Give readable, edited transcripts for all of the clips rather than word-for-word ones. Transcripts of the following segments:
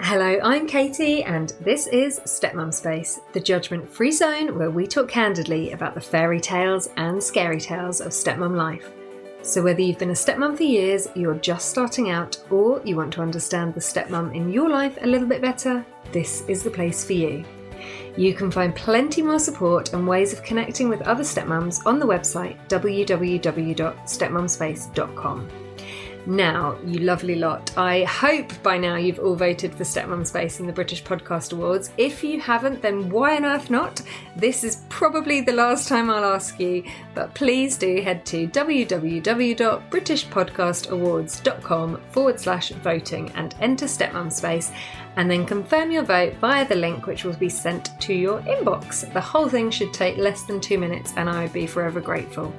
Hello, I'm Katie, and this is Stepmum Space, the judgment-free zone where we talk candidly about the fairy tales and scary tales of stepmum life. So whether you've been a stepmum for years, you're just starting out, or you want to understand the stepmum in your life a little bit better, this is the place for you. You can find plenty more support and ways of connecting with other stepmums on the website www.stepmumspace.com. Now, you lovely lot, I hope by now you've all voted for Stepmum Space in the British Podcast Awards. If you haven't, then why on earth not? This is probably the last time I'll ask you, but please do head to www.britishpodcastawards.com/voting and enter Stepmum Space, and then confirm your vote via the link which will be sent to your inbox. The whole thing should take less than 2 minutes and I would be forever grateful.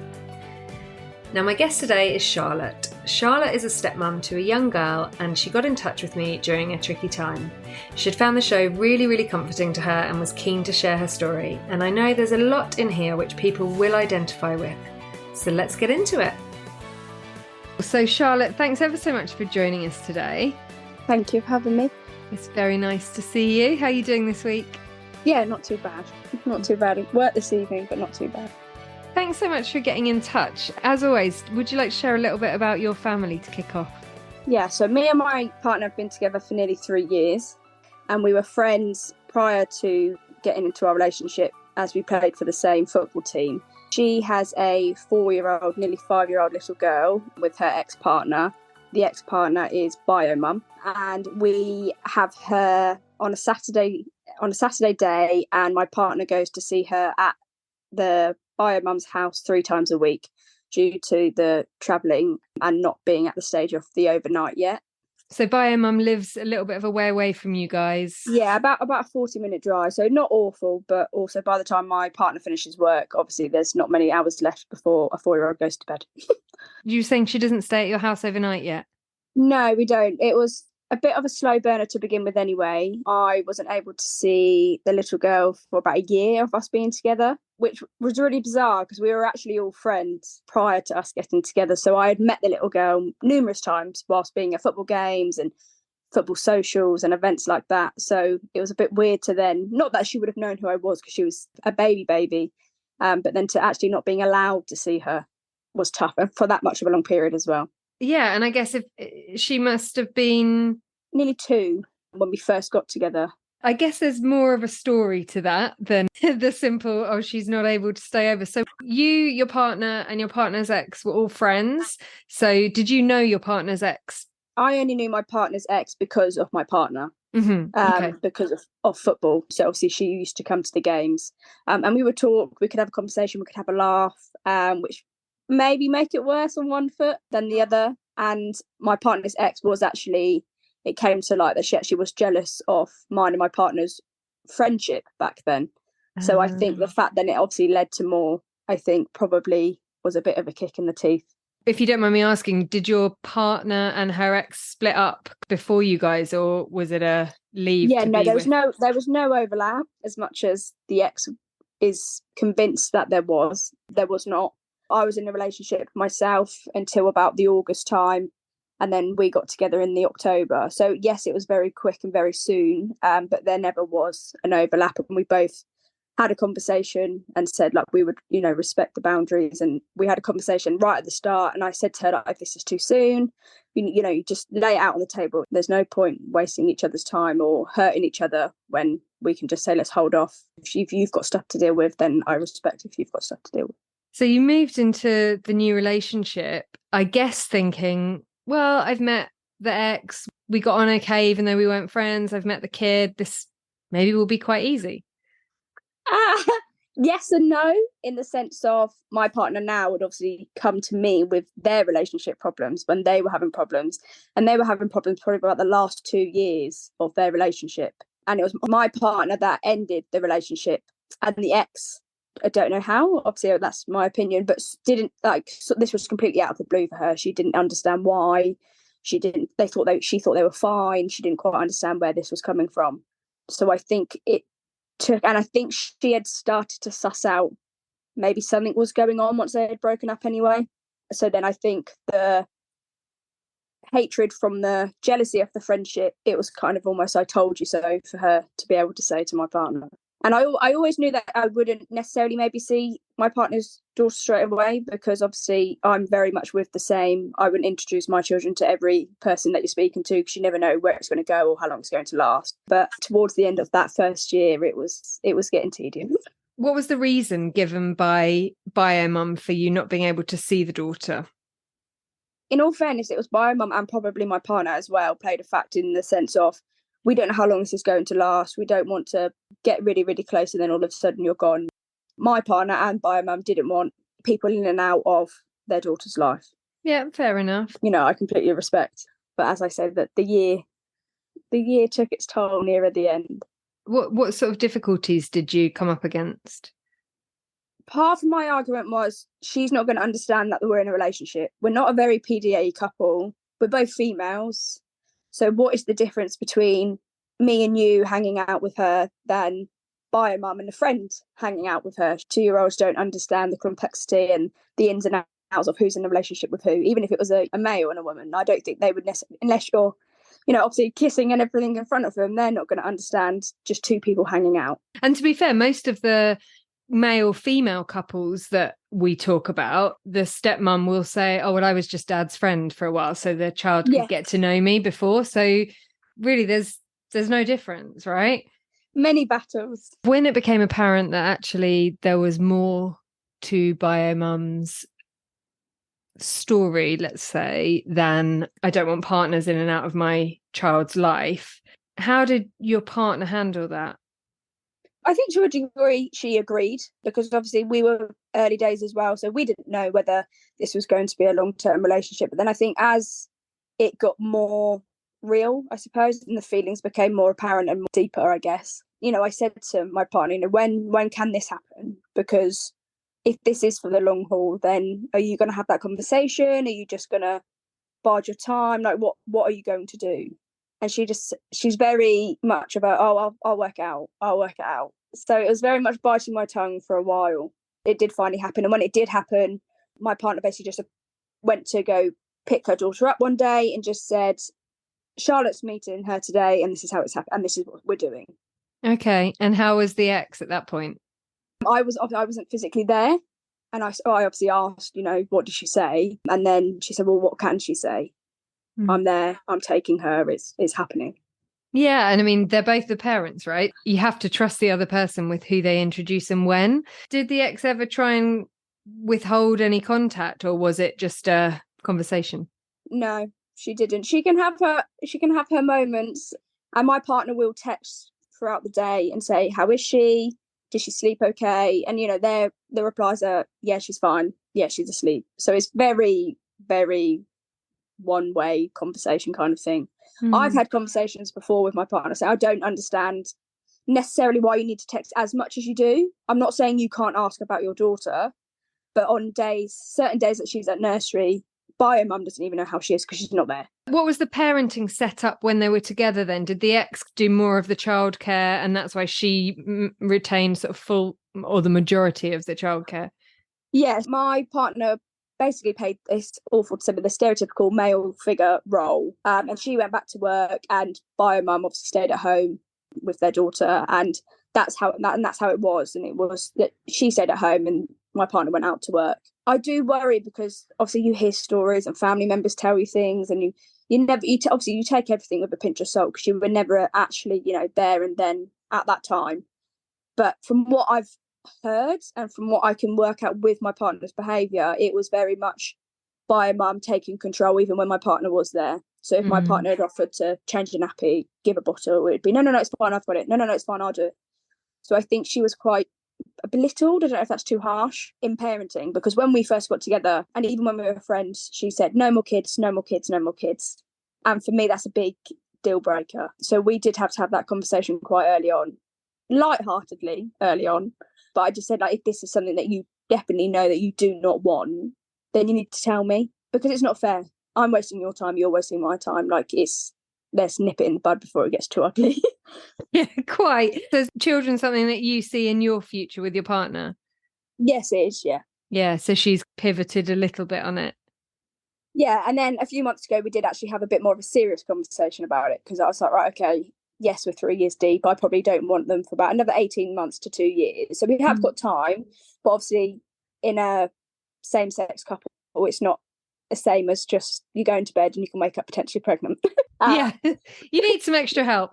Now, my guest today is Charlotte. Charlotte is a stepmum to a young girl, and she got in touch with me during a tricky time. She'd found the show really, really comforting to her and was keen to share her story. And I know there's a lot in here which people will identify with. So let's get into it. So Charlotte, thanks ever so much for joining us today. Thank you for having me. It's very nice to see you. How are you doing this week? Yeah, not too bad. Not too bad. Work this evening, but not too bad. Thanks so much for getting in touch. As always, would you like to share a little bit about your family to kick off? Yeah, so me and my partner have been together for nearly 3 years, and we were friends prior to getting into our relationship as we played for the same football team. She has a 4-year-old, nearly 5-year-old little girl with her ex-partner. The ex-partner is biomum, and we have her on a Saturday day, and my partner goes to see her at the biomum's house 3 times a week due to the travelling and not being at the stage of the overnight yet. So biomum lives a little bit of a way away from you guys? Yeah, about a 40-minute drive, so not awful, but also by the time my partner finishes work, obviously there's not many hours left before a 4-year-old goes to bed. You saying she doesn't stay at your house overnight yet? No, we don't. It was a bit of a slow burner to begin with anyway. I wasn't able to see the little girl for about a year of us being together, which was really bizarre because we were actually all friends prior to us getting together. So I had met the little girl numerous times whilst being at football games and football socials and events like that. So it was a bit weird to then, not that she would have known who I was because she was a baby, but then to actually not being allowed to see her was tough, and for that much of a long period as well. Yeah, and I guess if she must have been nearly 2 when we first got together. I guess there's more of a story to that than the simple, oh, she's not able to stay over. So you, your partner and your partner's ex were all friends. So did you know your partner's ex? I only knew my partner's ex because of my partner, Okay. because of football. So obviously she used to come to the games, and we would talk, we could have a conversation, we could have a laugh, which maybe make it worse on one foot than the other. And my partner's ex was actually, it came to light that she actually was jealous of mine and my partner's friendship back then. So I think the fact that it obviously led to more, I think probably was a bit of a kick in the teeth. If you don't mind me asking, did your partner and her ex split up before you guys, or was it a leave? Yeah, no, there was no overlap as much as the ex is convinced that there was not. I was in a relationship myself until about the August time, and then we got together in the October. So yes, it was very quick and very soon, but there never was an overlap, and we both had a conversation and said like we would, respect the boundaries. And we had a conversation right at the start, and I said to her, like, if this is too soon, you just lay it out on the table. There's no point wasting each other's time or hurting each other when we can just say, let's hold off. If you've got stuff to deal with, then I respect if you've got stuff to deal with. So you moved into the new relationship, I guess thinking, well, I've met the ex, we got on okay, even though we weren't friends. I've met the kid, this maybe will be quite easy. Yes and no, in the sense of my partner now would obviously come to me with their relationship problems when they were having problems. And they were having problems probably about the last 2 years of their relationship. And it was my partner that ended the relationship, and the ex, I don't know how, obviously that's my opinion, but didn't so this was completely out of the blue for her. She didn't understand why. She thought they were fine. She didn't quite understand where this was coming from. So I think it took, and I think she had started to suss out maybe something was going on once they had broken up anyway. So then I think hatred from the jealousy of the friendship, it was kind of almost I told you so for her to be able to say to my partner. And I always knew that I wouldn't necessarily maybe see my partner's daughter straight away, because obviously I'm very much with the same. I wouldn't introduce my children to every person that you're speaking to, because you never know where it's going to go or how long it's going to last. But towards the end of that first year, it was getting tedious. What was the reason given by bio-mum for you not being able to see the daughter? In all fairness, it was bio-mum and probably my partner as well played a factor, in the sense of, we don't know how long this is going to last. We don't want to get really, really close and then all of a sudden you're gone. My partner and bio-mum didn't want people in and out of their daughter's life. Yeah, fair enough. You know, I completely respect. But as I said, that the year took its toll nearer the end. What sort of difficulties did you come up against? Part of my argument was, she's not going to understand that we're in a relationship. We're not a very PDA couple. We're both females. So what is the difference between me and you hanging out with her than bio-mum and a friend hanging out with her? 2-year-olds don't understand the complexity and the ins and outs of who's in a relationship with who. Even if it was a male and a woman, I don't think they would necessarily, unless you're, you know, obviously kissing and everything in front of them, they're not going to understand just two people hanging out. And to be fair, most of the male-female couples that we talk about, the stepmom will say, oh, well, I was just dad's friend for a while, so the child could get to know me before. So really, there's no difference, right? Many battles. When it became apparent that actually there was more to bio-mum's story, let's say, than I don't want partners in and out of my child's life, how did your partner handle that? I think to a degree she agreed, because obviously we were early days as well, so we didn't know whether this was going to be a long-term relationship. But then I think as it got more real, I suppose, and the feelings became more apparent and more deeper, I guess, you know, I said to my partner, you know, when can this happen? Because if this is for the long haul, then are you going to have that conversation? Are you just going to bide your time? Like, what are you going to do? And she's very much about, oh, I'll work it out. So it was very much biting my tongue for a while. It did finally happen. And when it did happen, my partner basically just went to go pick her daughter up one day and just said, Charlotte's meeting her today, and this is how it's happened, and this is what we're doing. Okay. And how was the ex at that point? I wasn't physically there. And I obviously asked, you know, what did she say? And then she said, well, what can she say? I'm there, I'm taking her, it's happening. Yeah, and I mean, they're both the parents, right? You have to trust the other person with who they introduce and when. Did the ex ever try and withhold any contact, or was it just a conversation? No, she didn't. She can have her moments, and my partner will text throughout the day and say, how is she? Did she sleep okay? And, you know, the replies are, yeah, she's fine. Yeah, she's asleep. So it's very, very one-way conversation kind of thing. I've had conversations before with my partner saying, I don't understand necessarily why you need to text as much as you do. I'm not saying you can't ask about your daughter, but on certain days that she's at nursery, bio-mum doesn't even know how she is because she's not there. What was the parenting setup when they were together then? Did the ex do more of the childcare, and that's why she retained sort of full or the majority of the childcare? Yes, my partner basically played this awful to say, but the stereotypical male figure role. And she went back to work, and bio-mum obviously stayed at home with their daughter, and that's how it was. And it was that she stayed at home and my partner went out to work. I do worry because obviously you hear stories and family members tell you things, and obviously you take everything with a pinch of salt because you were never actually, you know, there and then at that time. But from what I've heard and from what I can work out with my partner's behaviour, it was very much bio-mum taking control even when my partner was there. So if my partner had offered to change the nappy, give a bottle, it would be, no, it's fine, I've got it. No, it's fine, I'll do it. So I think she was quite belittled, I don't know if that's too harsh, in parenting, because when we first got together, and even when we were friends, she said, no more kids, no more kids, no more kids. And for me, that's a big deal breaker. So we did have to have that conversation quite early on, lightheartedly early on. But I just said, like, if this is something that you definitely know that you do not want, then you need to tell me, because it's not fair. I'm wasting your time, you're wasting my time. Like, let's nip it in the bud before it gets too ugly. Yeah, quite. So is children something that you see in your future with your partner? Yes, it is, yeah. Yeah, so she's pivoted a little bit on it. Yeah, and then a few months ago, we did actually have a bit more of a serious conversation about it, because I was like, right, okay, yes, we're 3 years deep. I probably don't want them for about another 18 months to 2 years. So we have got time, but obviously in a same-sex couple, it's not the same as just you go into bed and you can wake up potentially pregnant. Yeah, you need some extra help.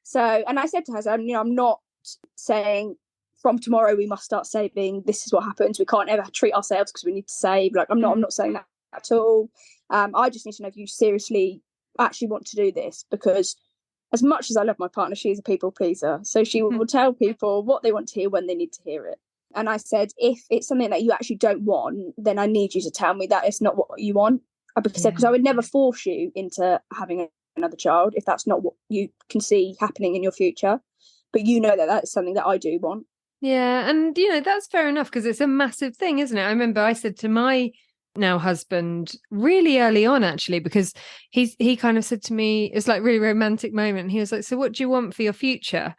So, and I said to her, I'm not saying from tomorrow we must start saving. This is what happens. We can't ever treat ourselves because we need to save. Like, I'm not saying that at all. I just need to know if you seriously actually want to do this, because as much as I love my partner, she's a people pleaser. So she will tell people what they want to hear when they need to hear it. And I said, if it's something that you actually don't want, then I need you to tell me that it's not what you want. Because I would never force you into having another child if that's not what you can see happening in your future. But you know that that's something that I do want. Yeah, and that's fair enough, because it's a massive thing, isn't it? I remember I said to my now husband really early on, actually, because he kind of said to me, it's like a really romantic moment. He was like, so what do you want for your future?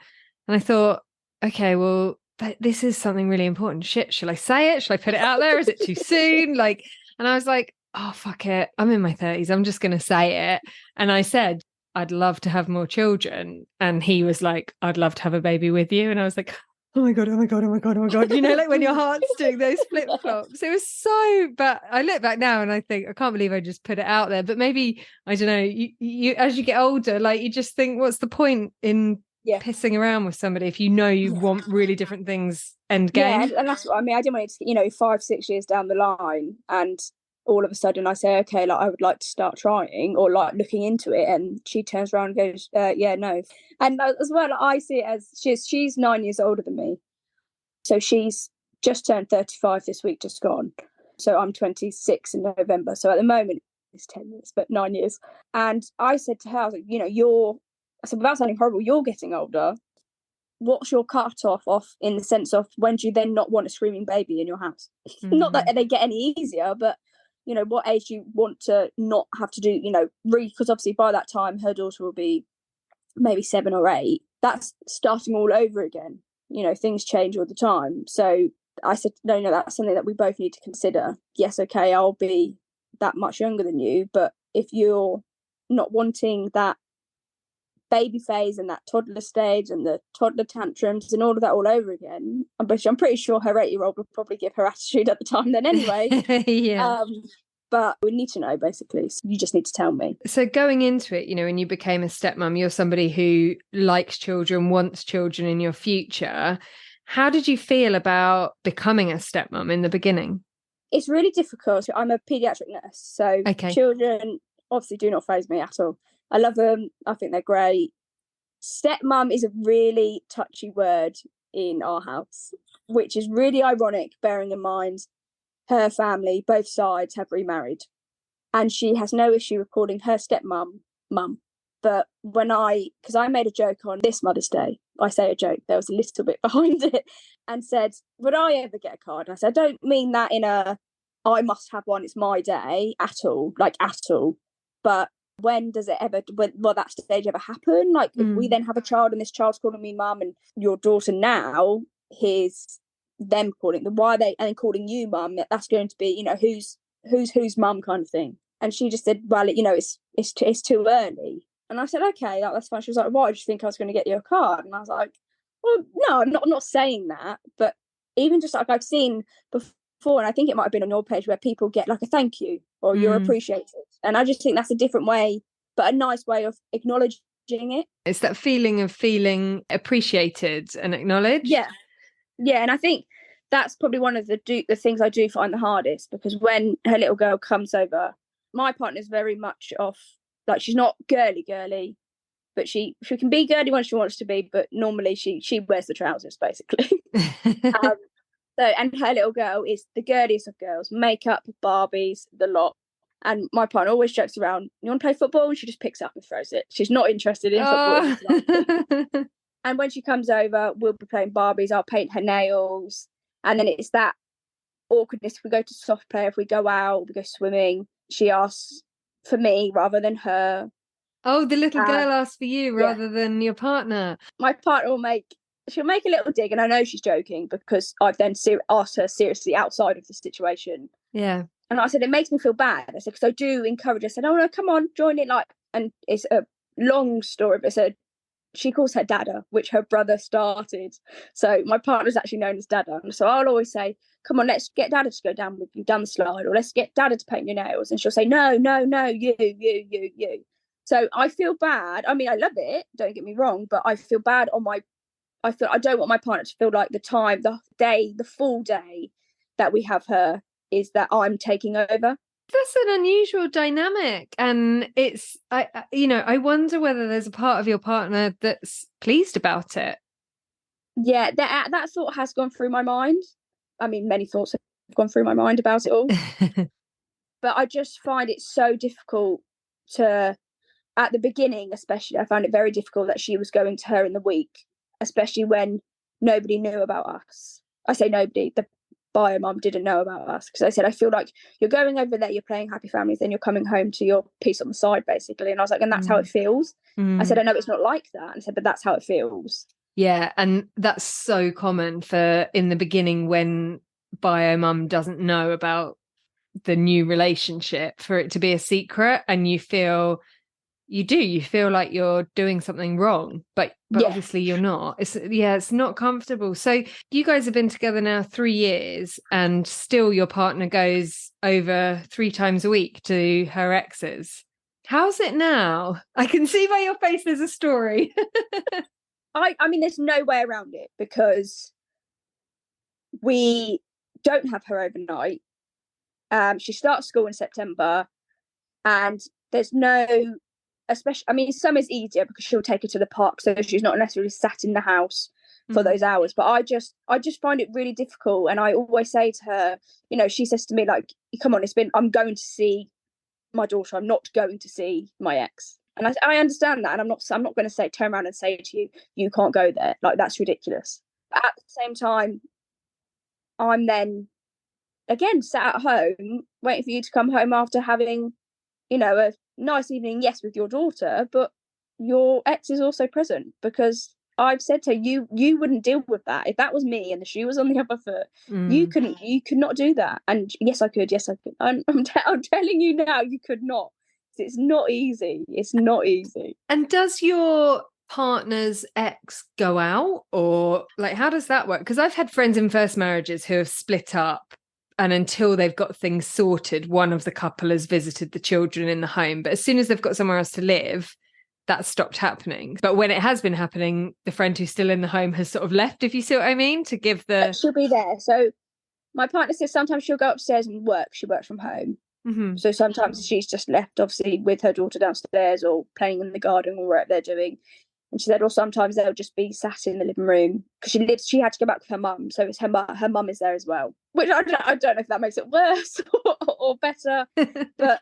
And I thought, okay, well, this is something really important. Shit, shall I say it? Shall I put it out there? Is it too soon? Like, and I was like, oh, fuck it. I'm in my 30s. I'm just going to say it. And I said, I'd love to have more children. And he was like, I'd love to have a baby with you. And I was like, oh my God, oh my God, oh my God, oh my God. Like when your heart's doing those flip flops. It was so, but I look back now and I think, I can't believe I just put it out there. But maybe, I don't know, you as you get older, like you just think, what's the point in pissing around with somebody if you want really different things end game? Yeah, and that's what I mean. I didn't want it to, 5-6 years down the line, and all of a sudden I say, okay, like I would like to start trying or like looking into it, and she turns around and goes, yeah, no. And as well, I see it as she's 9 years older than me, so she's just turned 35 this week, just gone. So I'm 26 in November. So at the moment it's 10 years, but 9 years. And I said to her, I was like, I said, without sounding horrible, you're getting older. What's your cut off in the sense of when do you then not want a screaming baby in your house? Not that they get any easier, but what age do you want to not have to do, because obviously by that time her daughter will be maybe 7 or 8. That's starting all over again. Things change all the time. So I said, no, that's something that we both need to consider. Yes, okay, I'll be that much younger than you, but if you're not wanting that baby phase and that toddler stage and the toddler tantrums and all of that all over again, I'm pretty sure her 8-year-old would probably give her attitude at the time then anyway. Yeah. But we need to know, basically. So you just need to tell me. So going into it, when you became a stepmom, you're somebody who likes children, wants children in your future. How did you feel about becoming a stepmom in the beginning? It's really difficult. I'm a paediatric nurse, so children obviously do not faze me at all. I love them. I think they're great. Stepmom is a really touchy word in our house, which is really ironic, bearing in mind her family, both sides, have remarried. And she has no issue with calling her stepmom mum. But because I made a joke on this Mother's Day, I say a joke, there was a little bit behind it, and said, would I ever get a card? And I said, I don't mean that in I must have one, it's my day, at all. But when does it ever, will that stage ever happen? Like, if we then have a child and this child's calling me mum and your daughter now, here's them calling, why are they, and calling you mum, that's going to be, who's mum kind of thing. And she just said, well, it's too early. And I said, okay, that's fine. She was like, why did you think I was going to get you a card? And I was like, well, no, I'm not saying that. But even just like I've seen before, and I think it might have been on your page, where people get like a thank you or you're appreciated. And I just think that's a different way, but a nice way of acknowledging it. It's that feeling of feeling appreciated and acknowledged. Yeah. And I think that's probably one of the things I do find the hardest, because when her little girl comes over, my partner's very much off, like, she's not girly, but she can be girly when she wants to be, but normally she wears the trousers, basically. And her little girl is the girliest of girls, makeup, Barbies, the lot. And my partner always jokes around, you want to play football? And she just picks it up and throws it. She's not interested in football. And when she comes over, we'll be playing Barbies, I'll paint her nails. And then it's that awkwardness. If we go to soft play, if we go out, we go swimming, she asks for me rather than her. Oh, the little girl asks for you rather than your partner. My partner she'll make a little dig, and I know she's joking because I've then asked her seriously outside of the situation. Yeah. And I said, it makes me feel bad. I said, because I do encourage her. I said, oh no, come on, join in. And it's a long story, but I said, she calls her Dada, which her brother started. So my partner's actually known as Dada. So I'll always say, come on, let's get Dada to go down with you down the slide, or let's get Dada to paint your nails. And she'll say, no, you. So I feel bad. I mean, I love it, don't get me wrong, but I feel bad I don't want my partner to feel like the full day that we have her is that I'm taking over. That's an unusual dynamic, and it's I wonder whether there's a part of your partner that's pleased about it. Yeah, that thought has gone through my mind. I mean, many thoughts have gone through my mind about it all. But I just find it so difficult at the beginning especially, I found it very difficult that she was going to her in the week, especially when nobody knew about us. I say nobody, the bio mum didn't know about us, because I said, I feel like you're going over there, you're playing happy families, then you're coming home to your piece on the side, basically. And I was like, and that's how it feels. I said, I know it's not like that. And I said, but that's how it feels. Yeah, and that's so common for in the beginning when bio mum doesn't know about the new relationship, for it to be a secret, and you feel like you're doing something wrong, but Yeah. Obviously you're not. It's not comfortable. So you guys have been together now 3 years, and still your partner goes over 3 times a week to her exes. How's it now? I can see by your face there's a story. I mean, there's no way around it, because we don't have her overnight. She starts school in September, and there's no, especially, I mean, summer's easier because she'll take her to the park, so she's not necessarily sat in the house for those hours. But I just find it really difficult. And I always say to her, she says to me, like, come on, I'm going to see my daughter, I'm not going to see my ex. And I understand that, and I'm not going to turn around and say to you can't go there. Like, that's ridiculous. But at the same time, I'm then again sat at home waiting for you to come home after having, a nice evening, yes, with your daughter, but your ex is also present, because I've said to her, you wouldn't deal with that. If that was me and the shoe was on the other foot, you could not do that. And yes, I could. I'm telling you now, you could not. It's not easy. It's not easy. And does your partner's ex go out, or like, how does that work? Because I've had friends in first marriages who have split up, and until they've got things sorted, one of the couple has visited the children in the home. But as soon as they've got somewhere else to live, that stopped happening. But when it has been happening, the friend who's still in the home has sort of left, if you see what I mean, to give the... She'll be there. So my partner says sometimes she'll go upstairs and work. She works from home. So sometimes she's just left, obviously, with her daughter downstairs or playing in the garden or whatever they're doing. And she said, or sometimes they'll just be sat in the living room, because she had to go back with her mum, so it's her mum is there as well. Which I don't know if that makes it worse or better, but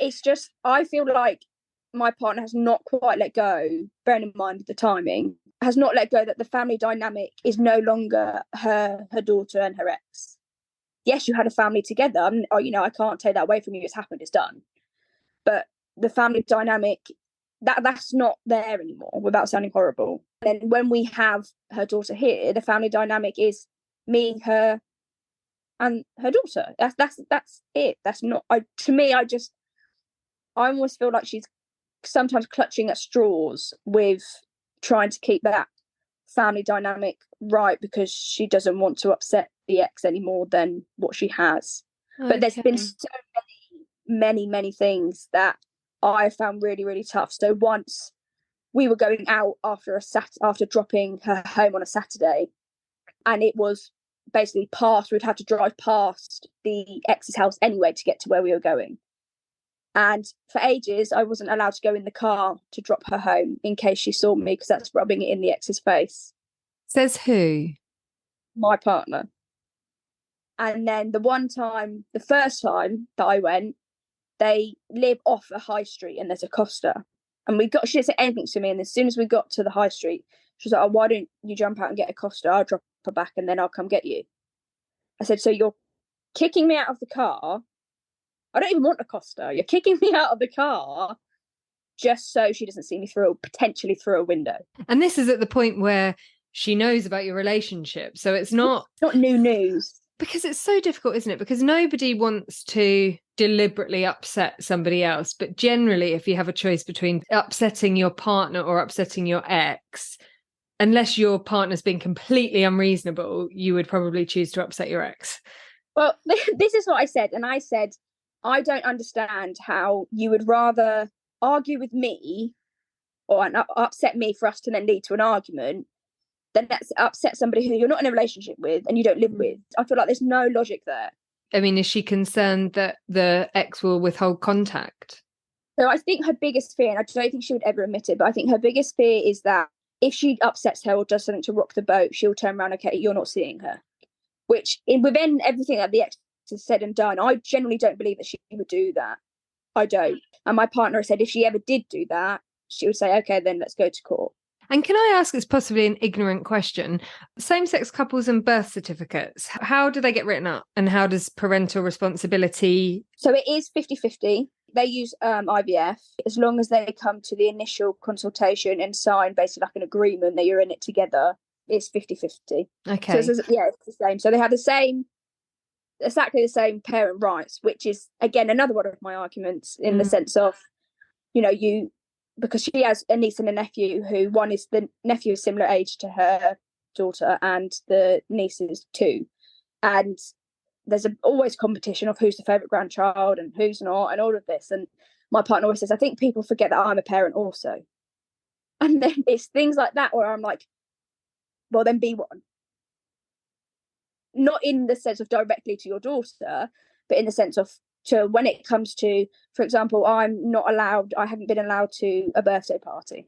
it's just, I feel like my partner has not quite let go, bearing in mind the timing, has not let go that the family dynamic is no longer her daughter and her ex. Yes, you had a family together. I can't take that away from you. It's happened. It's done. But the family dynamic, that's not there anymore, without sounding horrible. And when we have her daughter here, the family dynamic is me, her, and her daughter. That's it. That's not. To me, I almost feel like she's sometimes clutching at straws with trying to keep that family dynamic right, because she doesn't want to upset the ex any more than what she has. Okay. But there's been so many things that I found really, really tough. So once we were going out after dropping her home on a Saturday, and it was basically we'd have to drive past the ex's house anyway to get to where we were going. And for ages, I wasn't allowed to go in the car to drop her home in case she saw me, because that's rubbing it in the ex's face. Says who? My partner. And then the first time that I went, they live off a high street and there's a Costa. And she didn't say anything to me. And as soon as we got to the high street, she was like, oh, why don't you jump out and get a Costa? I'll drop her back and then I'll come get you. I said, so you're kicking me out of the car? I don't even want a Costa. You're kicking me out of the car just so she doesn't see me potentially through a window. And this is at the point where she knows about your relationship. So it's not new news. Because it's so difficult, isn't it? Because nobody wants to deliberately upset somebody else. But generally, if you have a choice between upsetting your partner or upsetting your ex, unless your partner's been completely unreasonable, you would probably choose to upset your ex. Well, this is what I said. And I said, I don't understand how you would rather argue with me or upset me for us to then lead to an argument than that's upset somebody who you're not in a relationship with and you don't live with. I feel like there's no logic there. I mean, is she concerned that the ex will withhold contact? So I think her biggest fear, and I don't think she would ever admit it, but I think her biggest fear is that if she upsets her or does something to rock the boat, she'll turn around, okay, you're not seeing her. Which, within everything that the ex has said and done, I generally don't believe that she would do that. I don't. And my partner said if she ever did do that, she would say, okay, then let's go to court. And can I ask, it's possibly an ignorant question, same-sex couples and birth certificates, how do they get written up? And how does parental responsibility... So it is 50-50. They use IVF. As long as they come to the initial consultation and sign basically like an agreement that you're in it together, it's 50-50. Okay. So it's the same. So they have exactly the same parent rights, which is, again, another one of my arguments in the sense of, because she has a niece and a nephew who the nephew is similar age to her daughter and the niece is 2. And there's always competition of who's the favourite grandchild and who's not and all of this. And my partner always says, I think people forget that I'm a parent also. And then it's things like that where I'm like, well, then be one. Not in the sense of directly to your daughter, but in the sense of when it comes to, for example, I haven't been allowed to a birthday party.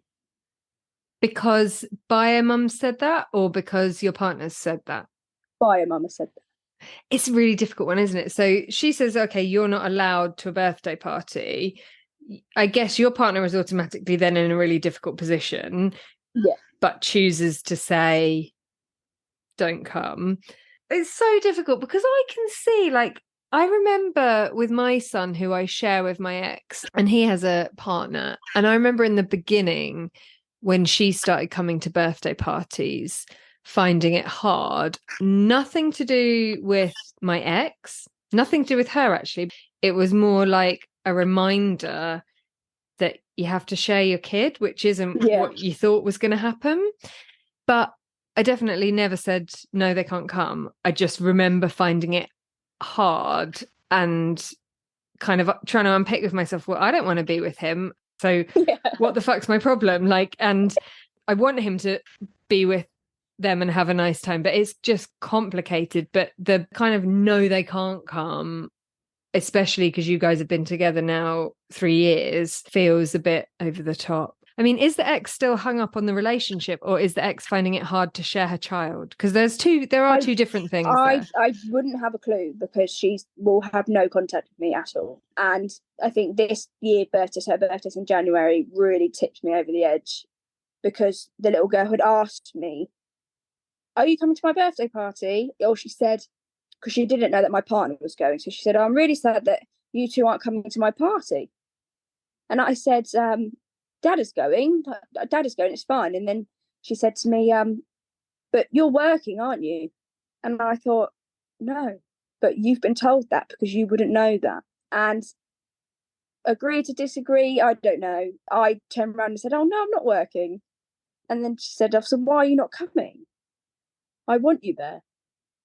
Because Bio Mum said that, or because your partner's said that? Bio Mum has said that. It's a really difficult one, isn't it? So she says, okay, you're not allowed to a birthday party. I guess your partner is automatically then in a really difficult position. Yeah. But chooses to say, don't come. It's so difficult because I can see, like, I remember with my son, who I share with my ex, and he has a partner. And I remember in the beginning when she started coming to birthday parties, finding it hard, nothing to do with my ex, nothing to do with her, actually. It was more like a reminder that you have to share your kid, which isn't what you thought was going to happen. But I definitely never said, no, they can't come. I just remember finding it hard and kind of trying to unpick with myself, well, I don't want to be with him. So what the fuck's my problem? Like, and I want him to be with them and have a nice time, but it's just complicated. But the kind of no, they can't come, especially because you guys have been together now 3 years, feels a bit over the top. I mean, is the ex still hung up on the relationship, or is the ex finding it hard to share her child? Because there are two different things there. I wouldn't have a clue because she will have no contact with me at all. And I think this year, her birthday's in January, really tipped me over the edge because the little girl had asked me, are you coming to my birthday party? Or she said, because she didn't know that my partner was going. So she said, I'm really sad that you two aren't coming to my party. And I said, Dad is going, it's fine. And then she said to me, but you're working, aren't you? And I thought, no, but you've been told that because you wouldn't know that. And agree to disagree, I don't know. I turned around and said, oh, no, I'm not working. And then she said, so why are you not coming? I want you there.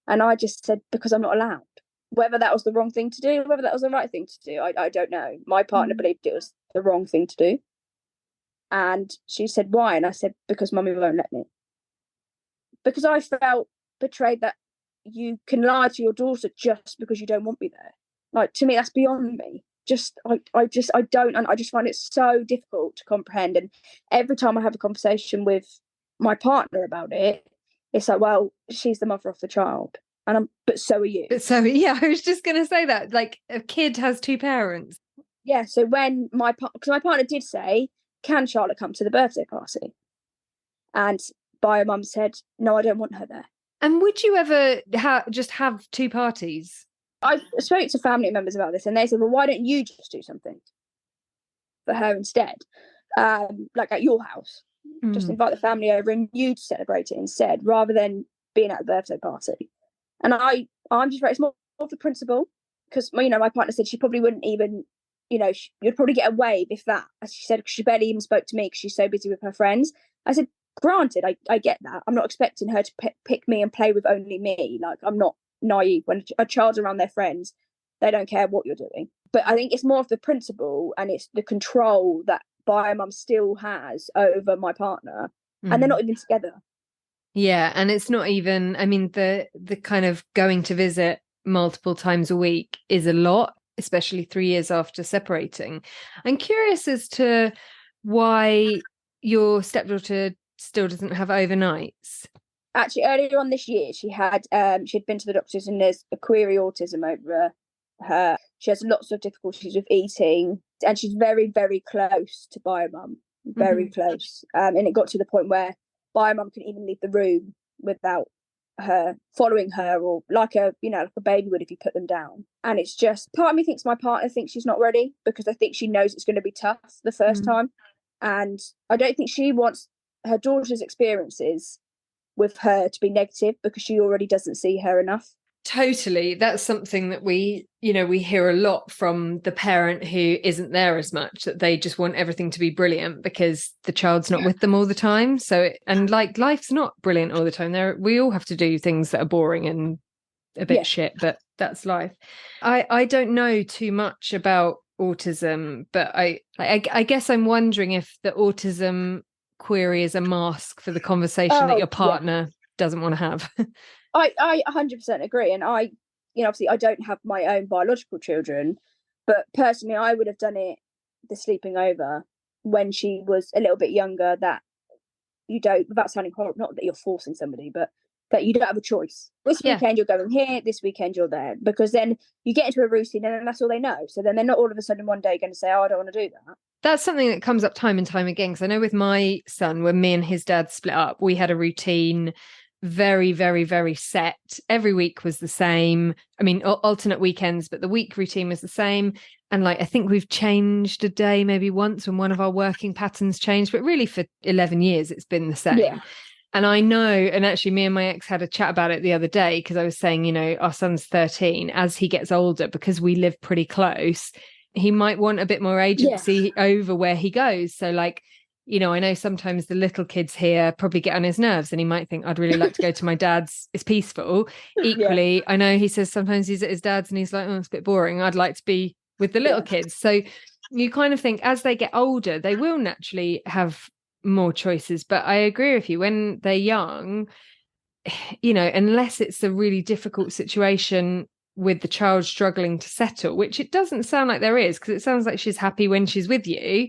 And I just said, because I'm not allowed. Whether that was the wrong thing to do, whether that was the right thing to do, I don't know. My partner believed it was the wrong thing to do. And she said, why? And I said, because Mummy won't let me. Because I felt betrayed that you can lie to your daughter just because you don't want me there. Like, to me, that's beyond me. I just find it so difficult to comprehend. And every time I have a conversation with my partner about it, it's like, well, she's the mother of the child. But so are you. So, yeah, I was just going to say that, like, a kid has 2 parents. Yeah, so when because my partner did say, can Charlotte come to the birthday party? And Bio Mum said, no, I don't want her there. And would you ever just have 2 parties? I spoke to family members about this and they said, well, why don't you just do something for her instead? Like at your house. Just invite the family over and you celebrate it instead, rather than being at a birthday party. And I I'm just very, it's more of the principle, because, you know, my partner said she probably wouldn't even, you know, you'd probably get a wave if that, as she said, she barely even spoke to me because she's so busy with her friends. I said, granted, I get that. I'm not expecting her to pick me and play with only me. Like, I'm not naive. When a child's around their friends, they don't care what you're doing. But I think it's more of the principle, and it's the control that bio mum still has over my partner, and they're not even together. Yeah, and it's not even, I mean, the kind of going to visit multiple times a week is a lot, especially 3 years after separating. I'm curious as to why your stepdaughter still doesn't have overnights. Actually, earlier on this year, she'd been to the doctors, and there's a query autism over her. She has lots of difficulties with eating, and she's very, very close to bio mum, very close. And it got to the point where bio mum couldn't even leave the room without her following her, or like a baby would if you put them down. And it's just, part of me thinks my partner thinks she's not ready, because I think she knows it's going to be tough the first time, and I don't think she wants her daughter's experiences with her to be negative, because she already doesn't see her enough. Totally. That's something that we hear a lot from the parent who isn't there as much, that they just want everything to be brilliant because the child's not with them all the time. So, and like, life's not brilliant all the time. We all have to do things that are boring and a bit shit, but that's life. I don't know too much about autism, but I guess I'm wondering if the autism query is a mask for the conversation that your partner doesn't want to have. I 100% agree. And obviously I don't have my own biological children, but personally I would have done it, the sleeping over, when she was a little bit younger, that you don't, without sounding horrible, not that you're forcing somebody, but that you don't have a choice. This weekend you're going here, this weekend you're there, because then you get into a routine and then that's all they know. So then they're not all of a sudden one day going to say, oh, I don't want to do that. That's something that comes up time and time again, because I know with my son, when me and his dad split up, we had a routine very, very, very set. Every week was the same. I mean, alternate weekends, but the week routine was the same. And like, I think we've changed a day maybe once when one of our working patterns changed, but really for 11 years, it's been the same. Yeah. And I know, and actually me and my ex had a chat about it the other day, because I was saying, our son's 13. As he gets older, because we live pretty close, he might want a bit more agency over where he goes. So like, I know sometimes the little kids here probably get on his nerves, and he might think, I'd really like to go to my dad's. It's peaceful. Equally, I know he says sometimes he's at his dad's and he's like, oh, it's a bit boring. I'd like to be with the little kids. So you kind of think as they get older, they will naturally have more choices. But I agree with you, when they're young, unless it's a really difficult situation with the child struggling to settle, which it doesn't sound like there is, because it sounds like she's happy when she's with you.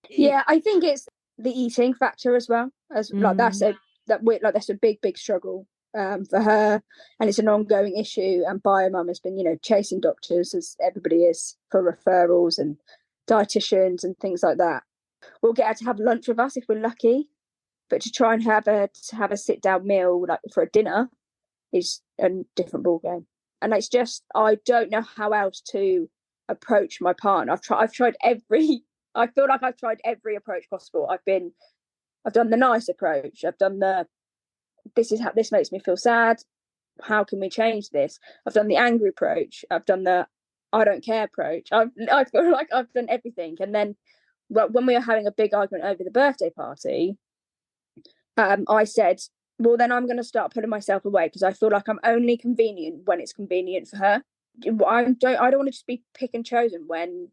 Yeah, I think it's the eating factor as well, like that's a big struggle for her, and it's an ongoing issue. And bio mum has been chasing doctors, as everybody is, for referrals and dietitians and things like that. We'll get her to have lunch with us if we're lucky, but to try and have a sit down meal like for a dinner is a different ball game. And it's just, I don't know how else to approach my partner. I've tried every I feel like I've tried every approach possible. I've done the nice approach. I've done this makes me feel sad. How can we change this? I've done the angry approach. I've done the I don't care approach. I feel like I've done everything. And then when we were having a big argument over the birthday party, I said, well, then I'm going to start putting myself away, because I feel like I'm only convenient when it's convenient for her. I don't want to just be pick and chosen when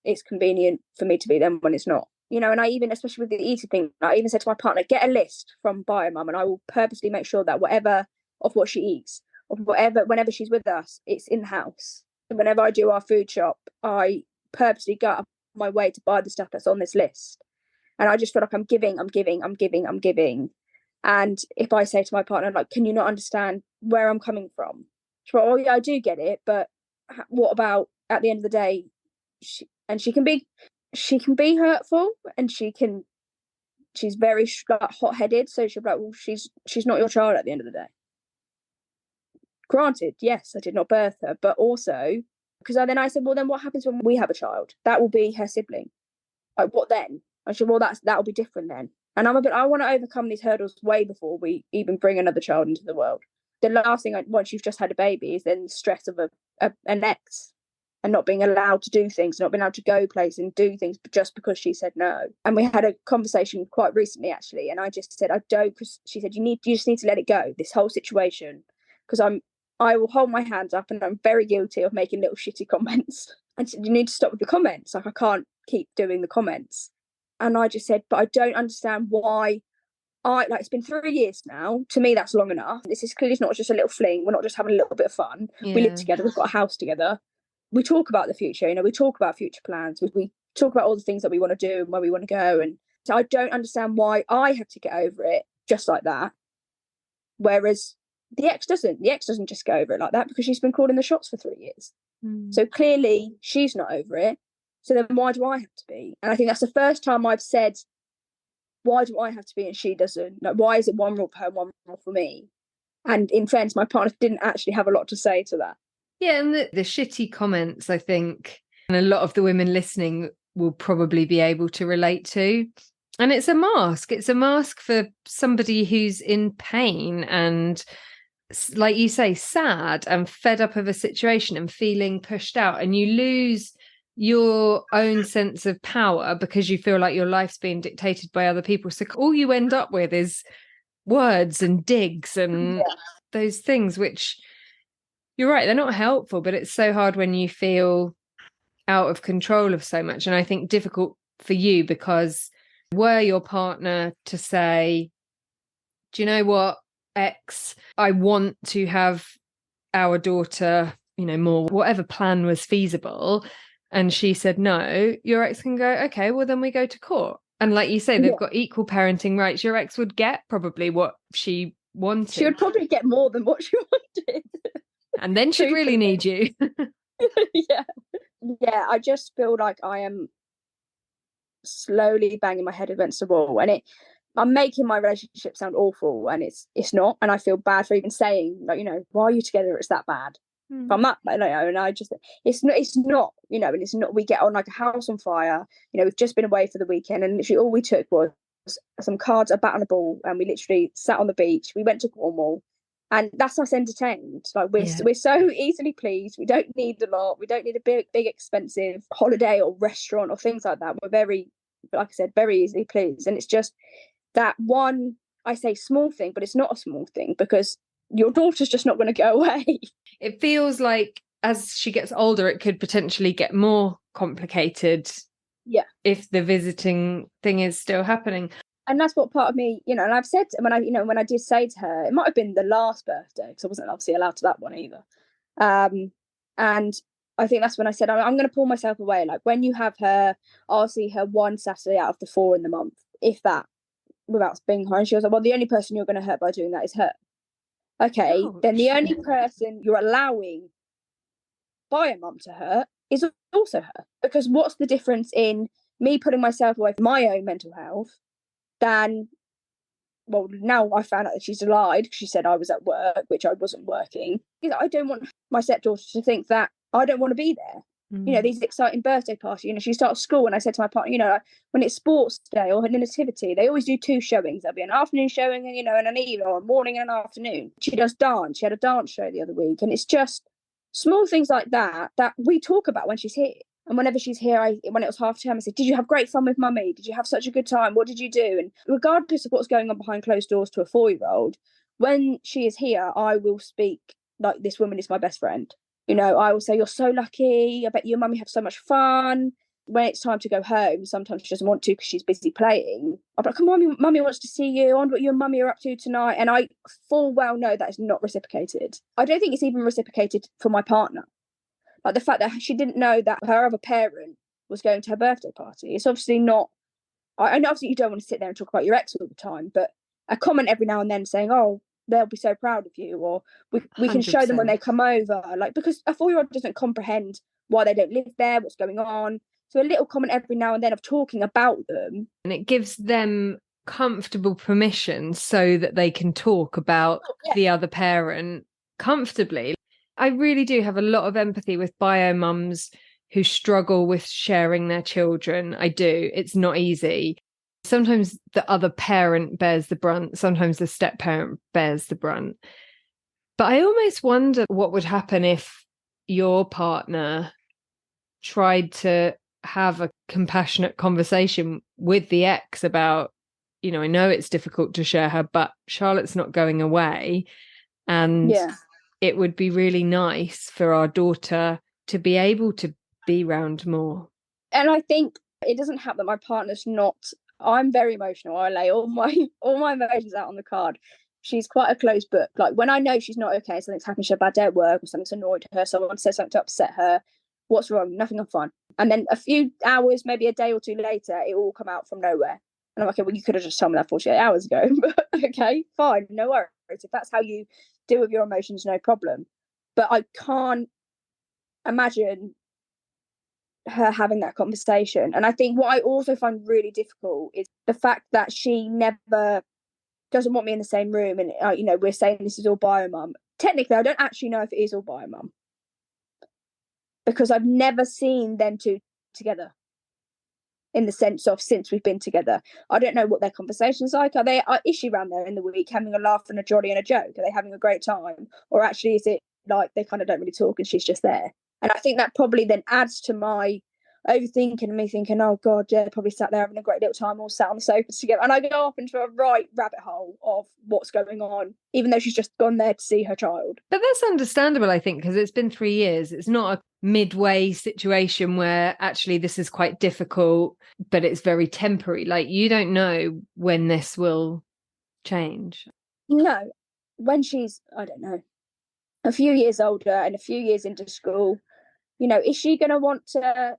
it's convenient for me to be, then when it's not. And I even, especially with the eating thing, I even said to my partner, get a list from bio mum, and I will purposely make sure that whatever of what she eats, or whatever, whenever she's with us, it's in the house. And whenever I do our food shop, I purposely go out of my way to buy the stuff that's on this list. And I just feel like I'm giving. And if I say to my partner, like, can you not understand where I'm coming from? She's like, oh yeah, I do get it, but what about at the end of the day? She can be hurtful, and she's very hot-headed. So she'll be like, well, she's not your child at the end of the day. Granted, yes, I did not birth her, but also because then I said, well, then what happens when we have a child? That will be her sibling. Like, what then? I said, well, that'll be different then. And I want to overcome these hurdles way before we even bring another child into the world. the last thing once you've just had a baby is then the stress of an ex and not being allowed to do things, not being allowed to go places and do things just because she said no. And we had a conversation quite recently, actually, and I just said, I don't, because she said, you just need to let it go, this whole situation, because I will hold my hands up and I'm very guilty of making little shitty comments. And she said, you need to stop with the comments. Like, I can't keep doing the comments. And I just said, but I don't understand why it's been 3 years now. To me, that's long enough. This is clearly not just a little fling. We're not just having a little bit of fun. Yeah. We live together. We've got a house together. We talk about the future, we talk about future plans. We talk about all the things that we want to do and where we want to go. And so I don't understand why I have to get over it just like that. Whereas the ex doesn't. The ex doesn't just go over it like that because she's been calling the shots for 3 years. So clearly she's not over it. So then why do I have to be? And I think that's the first time I've said, why do I have to be and she doesn't? Like, why is it one rule for her, one rule for me? And in fairness, my partner didn't actually have a lot to say to that. Yeah, and the shitty comments, I think, and a lot of the women listening will probably be able to relate to. And it's a mask. It's a mask for somebody who's in pain and, like you say, sad and fed up of a situation and feeling pushed out. And you lose your own sense of power because you feel like your life's being dictated by other people. So all you end up with is words and digs and those things, which... You're right, they're not helpful, but it's so hard when you feel out of control of so much. And I think difficult for you because were your partner to say, do you know what, X, I want to have our daughter, more, whatever plan was feasible, and she said no, your ex can go, okay, well then we go to court. And like you say, they've got equal parenting rights. Your ex would get probably what she wanted. She would probably get more than what she wanted. And then she'd really need you. Yeah, I just feel like I am slowly banging my head against the wall, and I'm making my relationship sound awful, and it's not. And I feel bad for even saying, like, why are you together? It's that bad. I'm that, and I just, it's not, and it's not. We get on like a house on fire. We've just been away for the weekend, and literally all we took was some cards, a bat, and a ball, and we literally sat on the beach. We went to Cornwall. And that's us entertained. Like we're so easily pleased. We don't need a lot. We don't need a big expensive holiday or restaurant or things like that. We're very, like I said, very easily pleased. And it's just that one, I say small thing, but it's not a small thing because your daughter's just not going to go away. It feels like as she gets older, it could potentially get more complicated. Yeah. If the visiting thing is still happening. And that's what part of me, and I've said when I did say to her, it might have been the last birthday because I wasn't obviously allowed to that one either. And I think that's when I said, I'm going to pull myself away. Like when you have her, I'll see her one Saturday out of the 4 in the month, if that, without being her. And she was like, well, the only person you're going to hurt by doing that is her. Okay, then the only person you're allowing by a mum to hurt is also her. Because what's the difference in me putting myself away from my own mental health than, well, now I found out that she's lied because she said I was at work, which I wasn't working. I don't want my stepdaughter to think that I don't want to be there. These exciting birthday parties, she starts school, and I said to my partner, when it's sports day or her nativity, they always do 2 showings. There'll be an afternoon showing and, and an evening or a morning and an afternoon. She does dance. She had a dance show the other week. And it's just small things like that we talk about when she's here. And whenever she's here, when it was half term, I said, did you have great fun with mummy? Did you have such a good time? What did you do? And regardless of what's going on behind closed doors to a 4-year-old, when she is here, I will speak like this woman is my best friend. I will say, you're so lucky. I bet you and mummy have so much fun. When it's time to go home, sometimes she doesn't want to because she's busy playing. I'm like, come on, mummy wants to see you. I wonder what you and mummy are up to tonight. And I full well know that is not reciprocated. I don't think it's even reciprocated for my partner. Like the fact that she didn't know that her other parent was going to her birthday party. It's obviously not. I know obviously you don't want to sit there and talk about your ex all the time, but a comment every now and then saying, oh, they'll be so proud of you, or we can show them when they come over. Like, because a 4-year-old doesn't comprehend why they don't live there, what's going on. So a little comment every now and then of talking about them. And it gives them comfortable permission so that they can talk about the other parent comfortably. I really do have a lot of empathy with bio mums who struggle with sharing their children. I do. It's not easy. Sometimes the other parent bears the brunt. Sometimes the step parent bears the brunt. But I almost wonder what would happen if your partner tried to have a compassionate conversation with the ex about, I know it's difficult to share her, but Charlotte's not going away. And it would be really nice for our daughter to be able to be round more. And I think it doesn't help that my partner's not. I'm very emotional. I lay all my emotions out on the card. She's quite a closed book. Like when I know she's not okay, something's happened, she had a bad day at work or something's annoyed her, someone says something to upset her. What's wrong? Nothing, I'm fine. And then a few hours, maybe a day or two later, it all come out from nowhere. And I'm like, okay, well, you could have just told me that 48 hours ago. But okay, fine, no worries. If that's how you deal with your emotions, no problem. But I can't imagine her having that conversation. And I think what I also find really difficult is the fact that she never doesn't want me in the same room. And, we're saying this is all bio-mum. Technically, I don't actually know if it is all bio-mum because I've never seen them two together in the sense of since we've been together. I don't know what their conversations like. Is she around there in the week having a laugh and a jolly and a joke? Are they having a great time? Or actually is it like they kind of don't really talk and she's just there? And I think that probably then adds to my overthinking and me thinking, oh God, yeah, probably sat there having a great little time all sat on the sofas together. And I go off into a right rabbit hole of what's going on, even though she's just gone there to see her child. But that's understandable, I think, because it's been 3 years. It's not a midway situation where actually this is quite difficult, but it's very temporary. Like you don't know when this will change. No, when she's, I don't know, a few years older and a few years into school, is she going to want to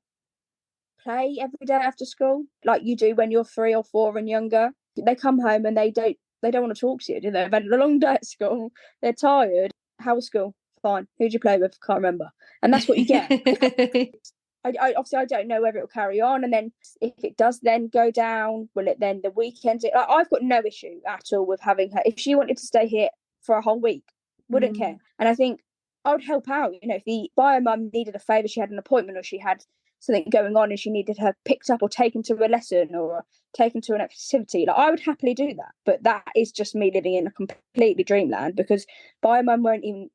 play every day after school like you do when you're 3 or 4 and younger? They come home and they don't want to talk to you, do they? They've had a long day at school, they're tired. How was school? Fine. Who'd you play with? Can't remember. And that's what you get. I obviously I don't know whether it'll carry on, and then if it does then go down, will it then the weekends? I've got no issue at all with having her. If she wanted to stay here for a whole week, wouldn't care. And I think I would help out. If the bio mum needed a favour, she had an appointment or she had something going on and she needed her picked up or taken to a lesson or taken to an activity, I would happily do that. But that is just me living in a completely dreamland because bio mum won't even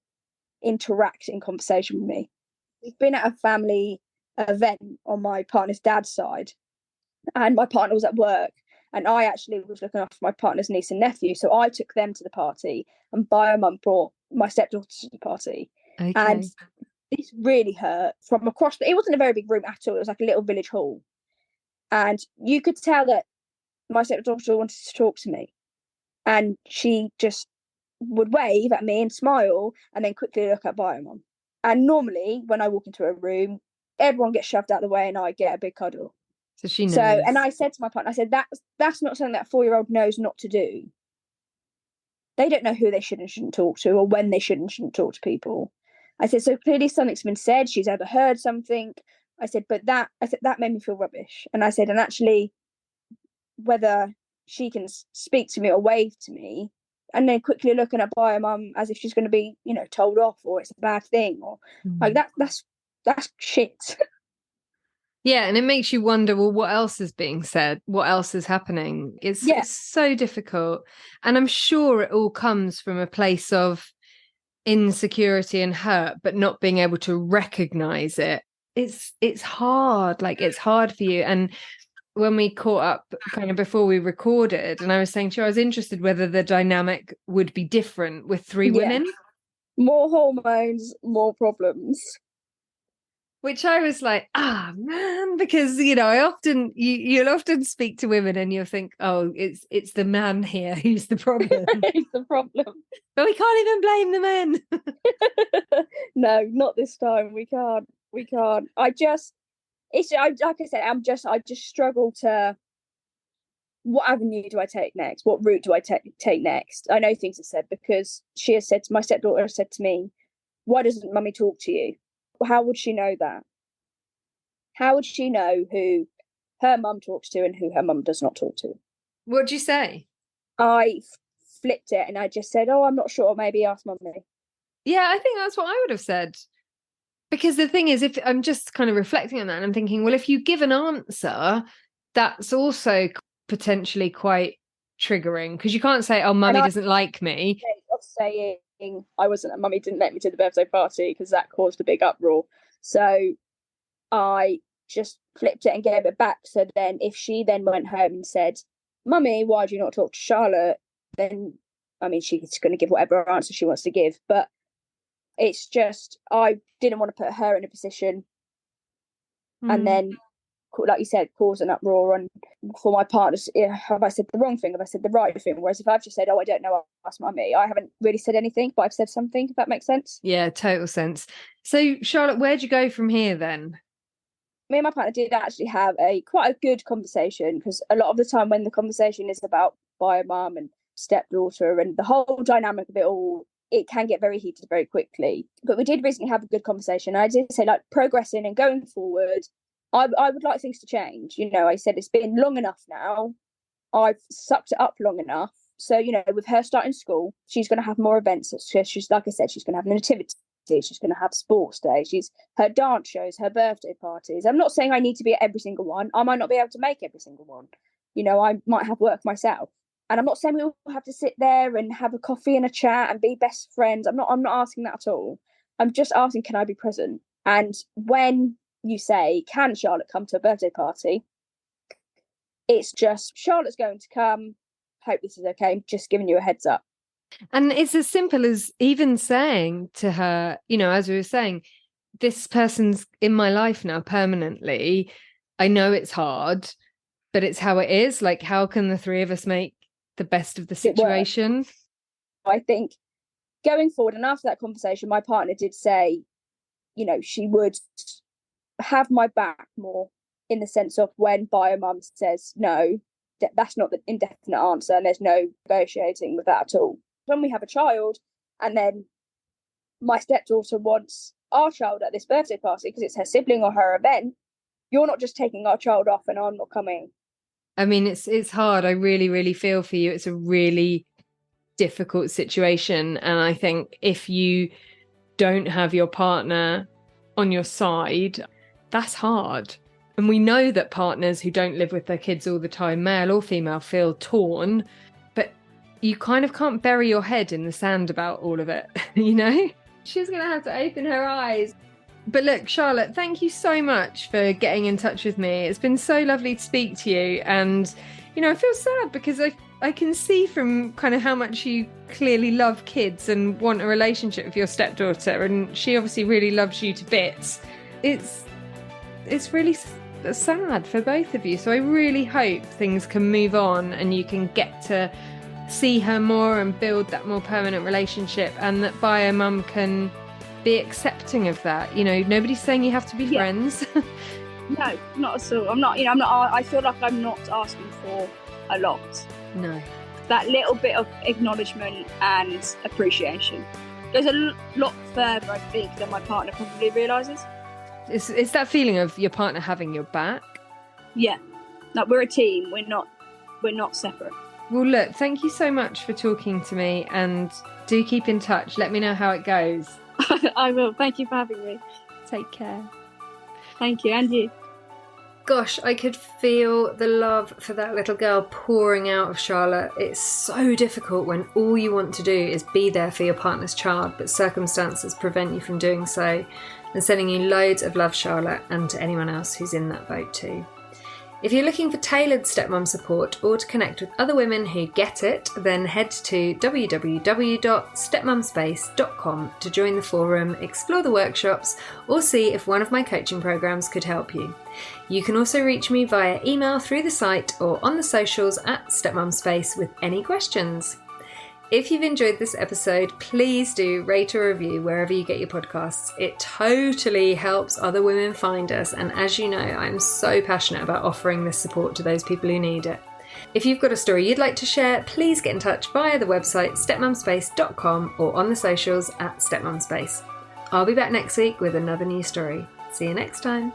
interact in conversation with me. We've been at a family event on my partner's dad's side and my partner was at work and I actually was looking after my partner's niece and nephew, so I took them to the party and bio mum brought my stepdaughter to the party. Okay. And this really hurt from across. It wasn't a very big room at all. It was like a little village hall. And you could tell that my stepdaughter wanted to talk to me. And she just would wave at me and smile and then quickly look at bio-mum. And normally when I walk into a room, everyone gets shoved out of the way and I get a big cuddle. So she knows. And I said to my partner, I said, that's not something that a 4-year-old knows not to do. They don't know who they should and shouldn't talk to or when they should and shouldn't talk to people. I said, so clearly something's been said. She's overheard something. I said, but that made me feel rubbish. And I said, and actually, whether she can speak to me or wave to me, and then quickly looking at bio-mum as if she's going to be, told off or it's a bad thing or like that's shit. Yeah, and it makes you wonder, well, what else is being said? What else is happening? It's so difficult. And I'm sure it all comes from a place of insecurity and hurt, but not being able to recognize it. It's hard. Like it's hard for you. And when we caught up kind of before we recorded, and I was saying to you, I was interested whether the dynamic would be different with 3 women. More hormones, more problems. Which I was like, man, because I often you'll often speak to women and you'll think, oh, it's the man here who's the problem. He's the problem. But we can't even blame the men. No, not this time. We can't. I just struggle to. What avenue do I take next? What route do I take next? I know things are said because she has said, my stepdaughter has said to me, why doesn't mummy talk to you? How would she know that? How would she know who her mum talks to and who her mum does not talk to? What'd you say? I flipped it and I just said, oh, I'm not sure. Maybe ask mummy. Yeah, I think that's what I would have said. Because the thing is, if I'm just kind of reflecting on that and I'm thinking, well, if you give an answer, that's also potentially quite triggering because you can't say, oh, mummy doesn't like me. Of saying, Mummy didn't let me to the birthday party because that caused a big uproar. So I just flipped it and gave it back. So then if she then went home and said, Mummy, why do you not talk to Charlotte? Then, I mean, she's going to give whatever answer she wants to give. But it's just, I didn't want to put her in a position and then, like you said, cause an uproar. And for my partners, have I said the wrong thing? Have I said the right thing? Whereas if I've just said, oh, I don't know, ask Mummy, I haven't really said anything, but I've said something, if that makes sense. Yeah, total sense. So, Charlotte, where'd you go from here then? Me and my partner did actually have quite a good conversation, because a lot of the time when the conversation is about bio mum and stepdaughter and the whole dynamic of it all, it can get very heated very quickly. But we did recently have a good conversation. I did say, like, progressing and going forward, I would like things to change. You know, I said it's been long enough now. I've sucked it up long enough. So, you know, with her starting school, she's going to have more events. She's, like I said, she's going to have an nativity. She's going to have sports day. She's her dance shows, her birthday parties. I'm not saying I need to be at every single one. I might not be able to make every single one. You know, I might have work myself. And I'm not saying we all have to sit there and have a coffee and a chat and be best friends. I'm not asking that at all. I'm just asking, can I be present? And when you say, can Charlotte come to a birthday party? It's just, Charlotte's going to come. Hope this is okay. Just giving you a heads up. And it's as simple as even saying to her, you know, as we were saying, this person's in my life now permanently. I know it's hard, but it's how it is. Like, how can the three of us make the best of the situation? I think going forward, and after that conversation, my partner did say, you know, she would have my back more, in the sense of when bio mum says no, that's not the indefinite answer, and there's no negotiating with that at all. When we have a child and then my stepdaughter wants our child at this birthday party because it's her sibling or her event, you're not just taking our child off and I'm not coming. I mean, it's hard. I really, really feel for you. It's a really difficult situation. And I think if you don't have your partner on your side, that's hard. And we know that partners who don't live with their kids all the time, male or female, feel torn. You kind of can't bury your head in the sand about all of it, you know? She's going to have to open her eyes. But look, Charlotte, thank you so much for getting in touch with me. It's been so lovely to speak to you. And, you know, I feel sad because I can see from kind of how much you clearly love kids and want a relationship with your stepdaughter. And she obviously really loves you to bits. It's really sad for both of you. So I really hope things can move on and you can get to see her more and build that more permanent relationship, and that bio mum can be accepting of that. You know, nobody's saying you have to be friends. No, not at all. I'm not, you know, I feel like I'm not asking for a lot. No. That little bit of acknowledgement and appreciation goes a lot further, I think, than my partner probably realises. It's that feeling of your partner having your back. Yeah. Like, we're a team, we're not separate. Well, look, thank you so much for talking to me, and do keep in touch. Let me know how it goes. I will. Thank you for having me. Take care. Thank you, and you. Gosh, I could feel the love for that little girl pouring out of Charlotte. It's so difficult when all you want to do is be there for your partner's child, but circumstances prevent you from doing so. And sending you loads of love, Charlotte, and to anyone else who's in that boat too. If you're looking for tailored stepmom support or to connect with other women who get it, then head to www.stepmumspace.com to join the forum, explore the workshops, or see if one of my coaching programs could help you. You can also reach me via email through the site or on the socials at stepmumspace with any questions. If you've enjoyed this episode, please do rate or review wherever you get your podcasts. It totally helps other women find us, and as you know, I'm so passionate about offering this support to those people who need it. If you've got a story you'd like to share, please get in touch via the website stepmumspace.com or on the socials at stepmumspace. I'll be back next week with another new story. See you next time.